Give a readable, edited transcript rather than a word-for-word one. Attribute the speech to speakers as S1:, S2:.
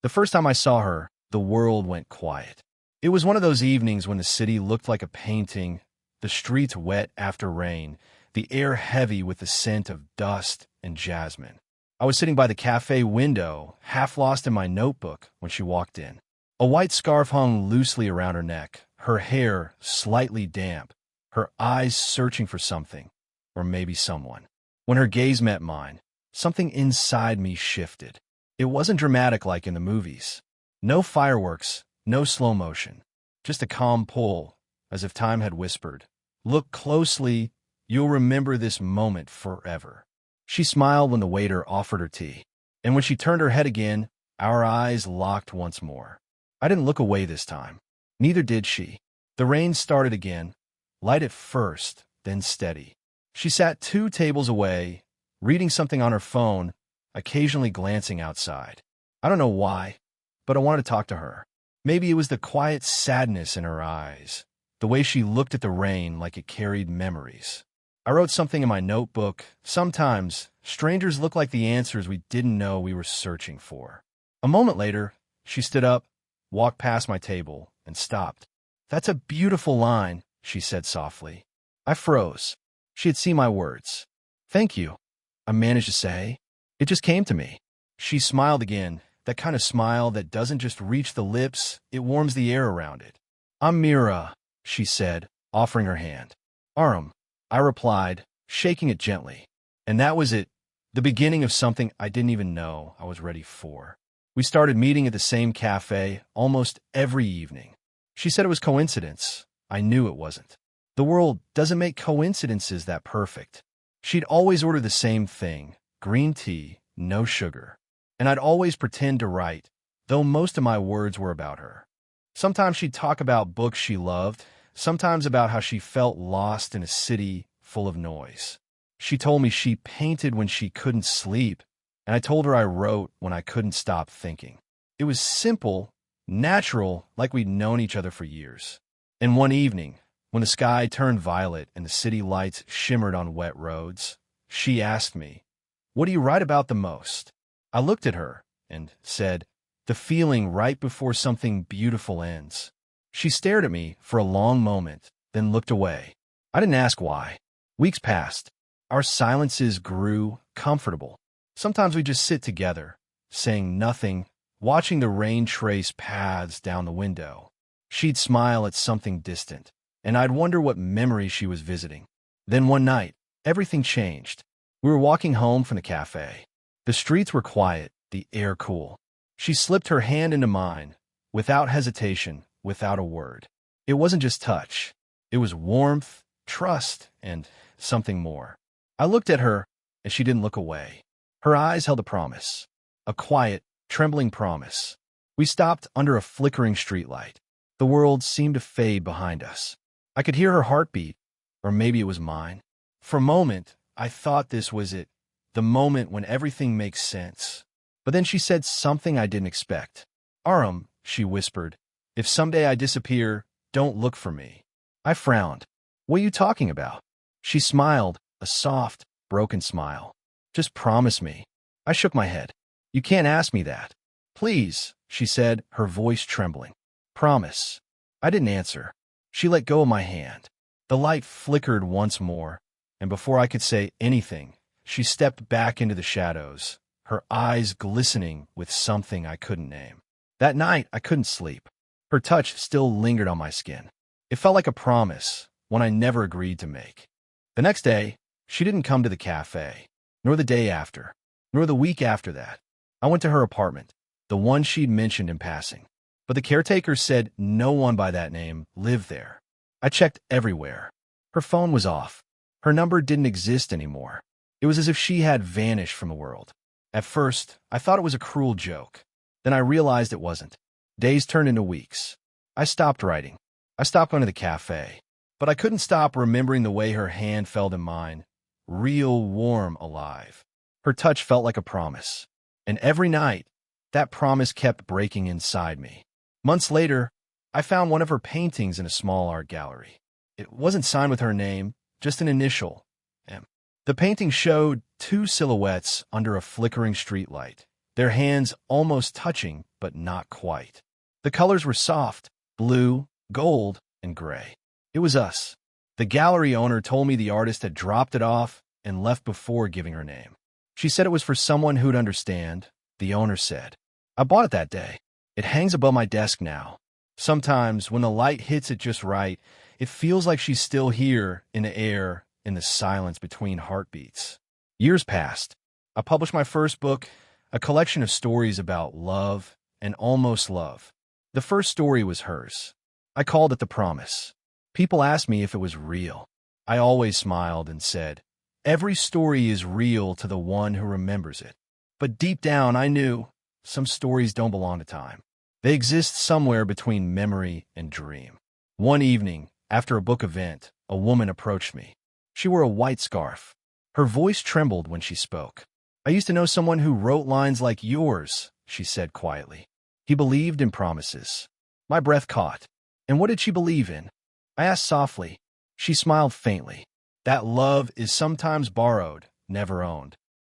S1: The first time I saw her, the world went quiet. It was one of those evenings when the city looked like a painting, the streets wet after rain, the air heavy with the scent of dust and jasmine. I was sitting by the cafe window, half lost in my notebook, when she walked in. A white scarf hung loosely around her neck, her hair slightly damp, her eyes searching for something, or maybe someone. When her gaze met mine, something inside me shifted. It wasn't dramatic like in the movies. No fireworks, no slow motion, just a calm pull, as if time had whispered, "Look closely, you'll remember this moment forever." She smiled when the waiter offered her tea, and when she turned her head again, our eyes locked once more. I didn't look away this time. Neither did she. The rain started again, light at first, then steady. She sat 2 tables away, reading something on her phone, occasionally glancing outside. I don't know why, but I wanted to talk to her. Maybe it was the quiet sadness in her eyes, the way she looked at the rain like it carried memories. I wrote something in my notebook. Sometimes, strangers look like the answers we didn't know we were searching for. A moment later, she stood up, walked past my table, and stopped. "That's a beautiful line," she said softly. I froze. She had seen my words. "Thank you," I managed to say. It just came to me. She smiled again, that kind of smile that doesn't just reach the lips, it warms the air around it. "I'm Mira," she said, offering her hand. "Aram," I replied, shaking it gently. And that was it, the beginning of something I didn't even know I was ready for. We started meeting at the same cafe almost every evening. She said it was coincidence. I knew it wasn't. The world doesn't make coincidences that perfect. She'd always order the same thing, green tea, no sugar. And I'd always pretend to write, though most of my words were about her. Sometimes she'd talk about books she loved, sometimes about how she felt lost in a city full of noise. She told me she painted when she couldn't sleep, and I told her I wrote when I couldn't stop thinking. It was simple, natural, like we'd known each other for years. And one evening, when the sky turned violet and the city lights shimmered on wet roads, she asked me, "What do you write about the most?" I looked at her and said, "The feeling right before something beautiful ends." She stared at me for a long moment, then looked away. I didn't ask why. Weeks passed. Our silences grew comfortable. Sometimes we just sit together, saying nothing, watching the rain trace paths down the window. She'd smile at something distant, and I'd wonder what memory she was visiting. Then one night, everything changed. We were walking home from the cafe. The streets were quiet, the air cool. She slipped her hand into mine, without hesitation, without a word. It wasn't just touch. It was warmth, trust, and something more. I looked at her, and she didn't look away. Her eyes held a promise, a quiet, trembling promise. We stopped under a flickering streetlight. The world seemed to fade behind us. I could hear her heartbeat, or maybe it was mine. For a moment, I thought this was it, the moment when everything makes sense. But then she said something I didn't expect. "Aram," she whispered, "if someday I disappear, don't look for me." I frowned. "What are you talking about?" She smiled, a soft, broken smile. "Just promise me." I shook my head. "You can't ask me that." "Please," she said, her voice trembling. "Promise." I didn't answer. She let go of my hand. The light flickered once more, and before I could say anything, she stepped back into the shadows, her eyes glistening with something I couldn't name. That night, I couldn't sleep. Her touch still lingered on my skin. It felt like a promise, one I never agreed to make. The next day, she didn't come to the cafe, nor the day after, nor the week after that. I went to her apartment, the one she'd mentioned in passing. But the caretaker said no one by that name lived there. I checked everywhere. Her phone was off. Her number didn't exist anymore. It was as if she had vanished from the world. At first, I thought it was a cruel joke. Then I realized it wasn't. Days turned into weeks. I stopped writing. I stopped going to the cafe. But I couldn't stop remembering the way her hand felt in mine. Real, warm, alive. Her touch felt like a promise. And every night, that promise kept breaking inside me. Months later, I found one of her paintings in a small art gallery. It wasn't signed with her name, just an initial, M. The painting showed 2 silhouettes under a flickering streetlight, their hands almost touching, but not quite. The colors were soft, blue, gold, and gray. It was us. The gallery owner told me the artist had dropped it off and left before giving her name. She said it was for someone who'd understand, the owner said. I bought it that day. It hangs above my desk now. Sometimes, when the light hits it just right, it feels like she's still here, in the air, in the silence between heartbeats. Years passed. I published my first book, a collection of stories about love and almost love. The first story was hers. I called it The Promise. People asked me if it was real. I always smiled and said, every story is real to the one who remembers it. But deep down, I knew some stories don't belong to time. They exist somewhere between memory and dream. One evening, after a book event, a woman approached me. She wore a white scarf. Her voice trembled when she spoke. I used to know someone who wrote lines like yours, she said quietly. He believed in promises. My breath caught. And what did she believe in? I asked softly. She smiled faintly. That love is sometimes borrowed, never owned.